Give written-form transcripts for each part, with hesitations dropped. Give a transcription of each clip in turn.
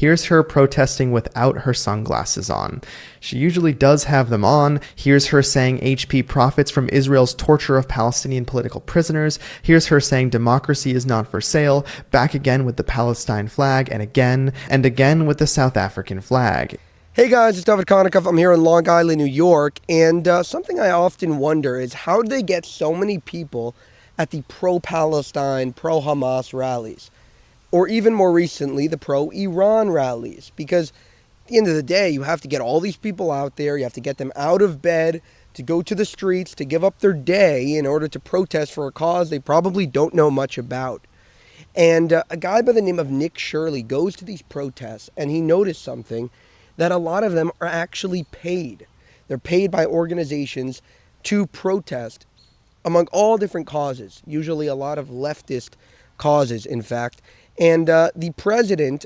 Here's her protesting without her sunglasses on. She usually does have them on. Here's her saying HP profits from Israel's torture of Palestinian political prisoners. Here's her saying democracy is not for sale. Back again with the Palestine flag, and again with the South African flag. Hey guys, it's David Konikoff. I'm here in Long Island, New York, and something I often wonder is how did they get so many people at the pro-Palestine, pro-Hamas rallies? Or even more recently, the pro-Iran rallies? Because at the end of the day, you have to get all these people out there, you have to get them out of bed, to go to the streets, to give up their day in order to protest for a cause they probably don't know much about. And a guy by the name of Nick Shirley goes to these protests, and he noticed something, that a lot of them are actually paid. They're paid by organizations to protest among all different causes, usually a lot of leftist causes, in fact. And the President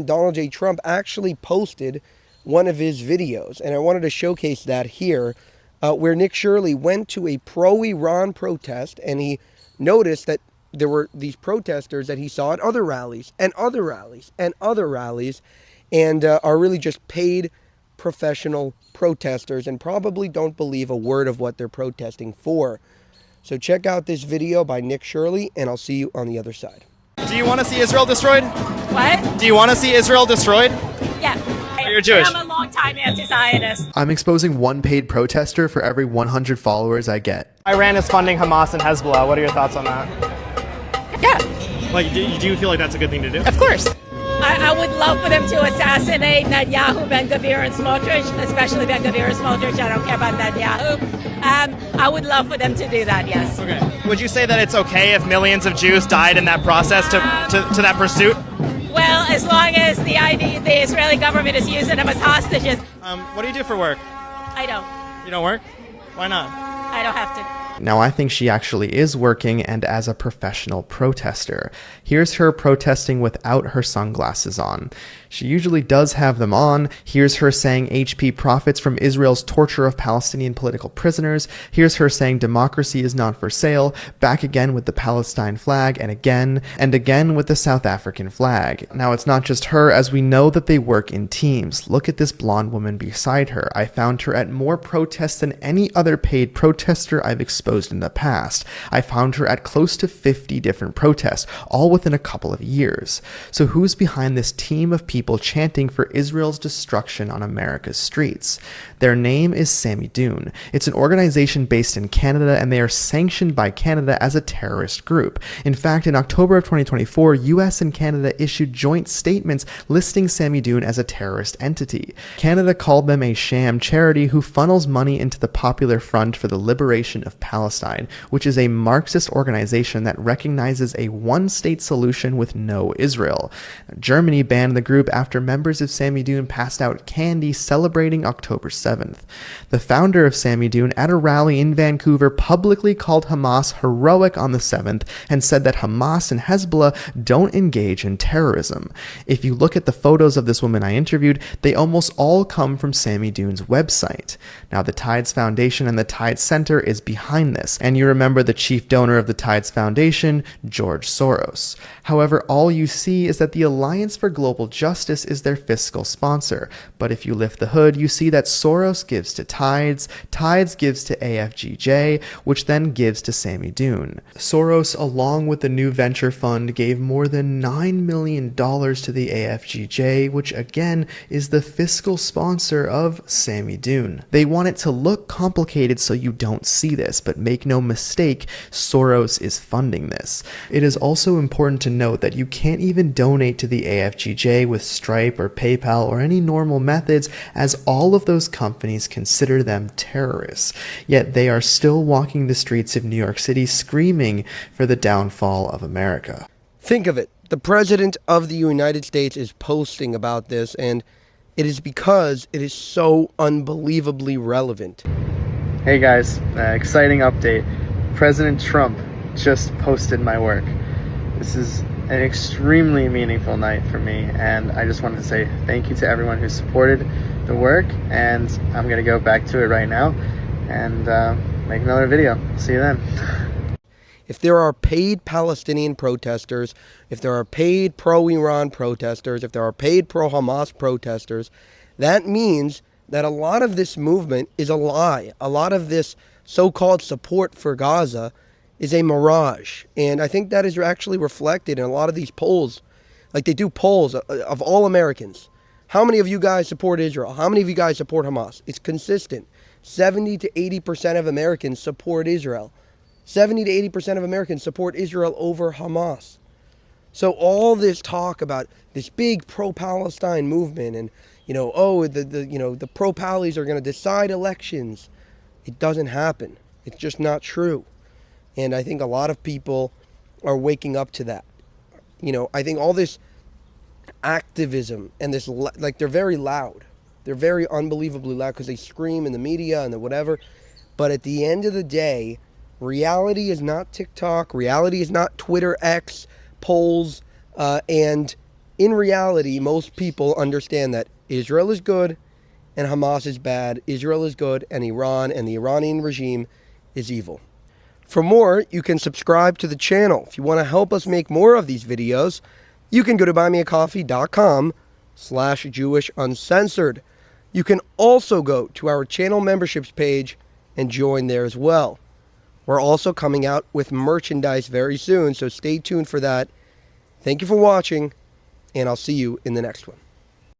Donald J. Trump, actually posted one of his videos, and I wanted to showcase that here, where Nick Shirley went to a pro-Iran protest, and he noticed that there were these protesters that he saw at other rallies, and other rallies, and other rallies, and are really just paid professional protesters and probably don't believe a word of what they're protesting for. So check out this video by Nick Shirley, and I'll see you on the other side. Do you want to see Israel destroyed? What? Do you want to see Israel destroyed? Yeah. You're Jewish. I'm a long-time anti-Zionist. I'm exposing one paid protester for every 100 followers I get. Iran is funding Hamas and Hezbollah. What are your thoughts on that? Yeah, Like, do you feel like that's a good thing to do? of course. I would love for them to assassinate Netanyahu, Ben-Gvir, and Smotrich, especially Ben-Gvir and Smotrich. I don't care about Netanyahu. I would love for them to do that, yes. Okay. Would you say that it's okay if millions of Jews died in that process to that pursuit? Well, as long as the Israeli government is using them as hostages. What do you do for work? I don't. You don't work? Why not? I don't have to. Now, I think she actually is working, and as a professional protester. Here's her protesting without her sunglasses on. She usually does have them on. Here's her saying HP profits from Israel's torture of Palestinian political prisoners. Here's her saying democracy is not for sale. Back again with the Palestine flag, and again with the South African flag. Now, it's not just her, as we know that they work in teams. Look at this blonde woman beside her. I found her at more protests than any other paid protester I've exposed in the past. I found her at close to 50 different protests, all within a couple of years. So who's behind this team of people chanting for Israel's destruction on America's streets? Their name is Sammy Dune. It's an organization based in Canada, and they are sanctioned by Canada as a terrorist group. In fact, in October of 2024, US and Canada issued joint statements listing Sammy Dune as a terrorist entity. Canada called them a sham charity who funnels money into the Popular Front for the Liberation of Palestine, which is a Marxist organization that recognizes a one-state solution with no Israel. Germany banned the group after members of Sammy Dune passed out candy celebrating October 7th. The founder of Sammy Dune at a rally in Vancouver publicly called Hamas heroic on the 7th and said that Hamas and Hezbollah don't engage in terrorism. If you look at the photos of this woman I interviewed, they almost all come from Sammy Dune's website. Now, the Tides Foundation and the Tides Center is behind this, and you remember the chief donor of the Tides Foundation, George Soros. However, all you see is that the Alliance for Global Justice is their fiscal sponsor, but if you lift the hood, you see that Soros gives to Tides, Tides gives to AFGJ, which then gives to Sammy Dune. Soros, along with the New Venture Fund, gave more than $9 million to the AFGJ, which again is the fiscal sponsor of Sammy Dune. They want it to look complicated so you don't see this, but make no mistake, Soros is funding this. It is also important to note that you can't even donate to the AFGJ with Stripe or PayPal or any normal methods, as all of those companies consider them terrorists. Yet they are still walking the streets of New York City screaming for the downfall of America. Think of it. The President of the United States is posting about this, and it is because it is so unbelievably relevant. Hey guys, exciting update. President Trump just posted my work. This is an extremely meaningful night for me, and I just wanted to say thank you to everyone who supported the work, and I'm going to go back to it right now and make another video. See you then. If there are paid Palestinian protesters, if there are paid pro-Iran protesters, if there are paid pro-Hamas protesters, that means that a lot of this movement is a lie. A lot of this so-called support for Gaza is a mirage. And I think that is actually reflected in a lot of these polls. Like, they do polls of all Americans. How many of you guys support Israel? How many of you guys support Hamas? It's consistent. 70 to 80% of Americans support Israel. 70 to 80% of Americans support Israel over Hamas. So all this talk about this big pro-Palestine movement and, the pro-Palis are going to decide elections, it doesn't happen. It's just not true. And I think a lot of people are waking up to that. I think all this activism and this, like, they're very loud. They're very unbelievably loud because they scream in the media and the whatever. But at the end of the day, reality is not TikTok. Reality is not Twitter, X, polls. And in reality, most people understand that Israel is good and Hamas is bad. Israel is good and Iran and the Iranian regime is evil. For more, you can subscribe to the channel. If you want to help us make more of these videos, you can go to buymeacoffee.com/Jewish Uncensored. You can also go to our channel memberships page and join there as well. We're also coming out with merchandise very soon, so stay tuned for that. Thank you for watching, and I'll see you in the next one.